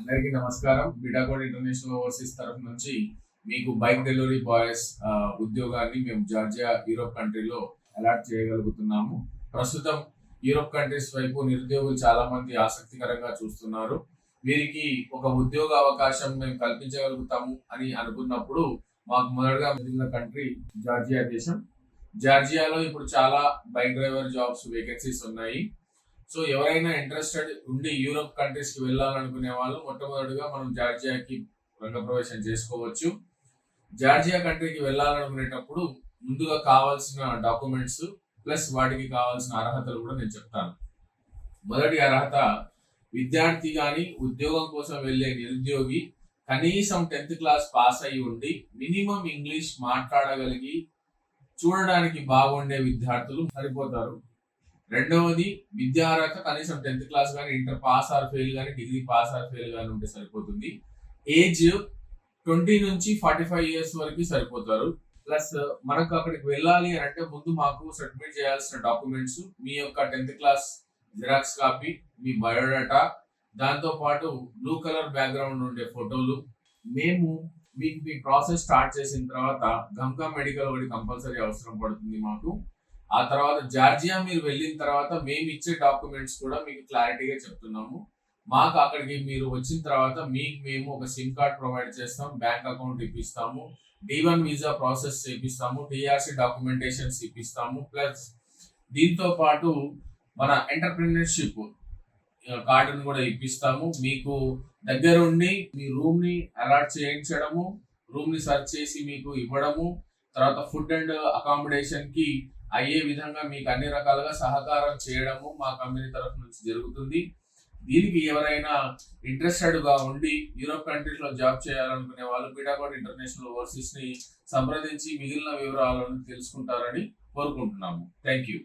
అందరికీ నమస్కారం. బిడాకోడ్ international overseas తరఫు నుంచి మీకు బైక్ డెలివరీ బాయ్స్ ఉద్యోగాన్ని మేము జార్జియా యూరోప్ కంట్రీలో అలాట్ చేయగలుగుతున్నాము. ప్రస్తుతం యూరోప్ కంట్రీస్ వైపు నిరుద్యోగులు చాలా మంది ఆసక్తికరంగా చూస్తున్నారు. వీరికి ఒక ఉద్యోగ అవకాశం మేము కల్పించగలుగుతాము అని అనుకున్నప్పుడు మాకు మొదటగా మిగిలిన కంట్రీ జార్జియా దేశం. జార్జియాలో ఇప్పుడు చాలా బైక్ డ్రైవర్ జాబ్స్ వేకెన్సీస్ ఉన్నాయి. సో ఎవరైనా ఇంట్రెస్టెడ్ ఉండి యూరోప్ కంట్రీస్ కి వెళ్ళాలనుకునే వాళ్ళు మొట్టమొదటిగా మనం జార్జియాకి రంగప్రవేశం చేసుకోవచ్చు. జార్జియా కంట్రీకి వెళ్ళాలనుకునేటప్పుడు ముందుగా కావాల్సిన డాక్యుమెంట్స్ ప్లస్ వాటికి కావాల్సిన అర్హతలు కూడా నేను చెప్తాను. మొదటి అర్హత, విద్యార్థి కానీ ఉద్యోగం కోసం వెళ్ళే నిరుద్యోగి కనీసం 10th క్లాస్ పాస్ అయి ఉండి మినిమం ఇంగ్లీష్ మాట్లాడగలిగి చూడడానికి బాగుండే విద్యార్థులు సరిపోతారు. రెండవది, విద్యార్హత కనీసం 10th క్లాస్ కానీ ఇంటర్ పాస్ ఆర్ ఫెయిల్ కానీ డిగ్రీ పాస్ ఆర్ ఫెయిల్ కానీ ఉంటే సరిపోతుంది. ఏజ్ 20 నుంచి 45 ఇయర్స్ వరకు సరిపోతారు. ప్లస్ మనకు అక్కడికి వెళ్ళాలి అని అంటే ముందు మాకు సబ్మిట్ చేయాల్సిన డాక్యుమెంట్స్ మీ యొక్క 10th క్లాస్ జిరాక్స్ కాపీ, మీ బయోడాటా, దాంతో పాటు బ్లూ కలర్ బ్యాక్గ్రౌండ్ ఉండే ఫోటోలు. మేము మీకు మీ ప్రాసెస్ స్టార్ట్ చేసిన తర్వాత గమ్కా మెడికల్ ఒకటి కంపల్సరీ అవసరం పడుతుంది మాకు. ఆ తర్వాత జార్జియా మీరు వెళ్ళిన తర్వాత మేము ఇచ్చే డాక్యుమెంట్స్ కూడా మీకు క్లారిటీగా చెప్తున్నాము. మాకు అక్కడికి మీరు వచ్చిన తర్వాత మేము ఒక సిమ్ కార్డ్ ప్రొవైడ్ చేస్తాం, బ్యాంక్ అకౌంట్ ఇప్పిస్తాము, D1 వీసా ప్రాసెస్ చేపిస్తాము, TRC డాక్యుమెంటేషన్స్ ఇప్పిస్తాము. ప్లస్ దీంతో పాటు మన ఎంటర్ప్రినర్షిప్ కార్డును కూడా ఇప్పిస్తాము. మీకు దగ్గరుండి మీ రూమ్ ని అలాట్ చేయించడము, రూమ్ ని సర్చ్ చేసి మీకు ఇవ్వడము, తర్వాత ఫుడ్ అండ్ అకామిడేషన్ కి అయ్యే విధంగా మీకు అన్ని రకాలుగా సహకారం చేయడము మా కంపెనీ తరఫు నుంచి జరుగుతుంది. దీనికి ఎవరైనా ఇంట్రెస్టెడ్ గా ఉండి యూరోప్ కంట్రీస్ లో జాబ్ చేయాలనుకునే వాళ్ళు బిడాకోడ్ ఇంటర్నేషనల్ ఓవర్సీస్ ని సంప్రదించి మిగిలిన వివరాలను తెలుసుకుంటారని కోరుకుంటున్నాము. Thank you.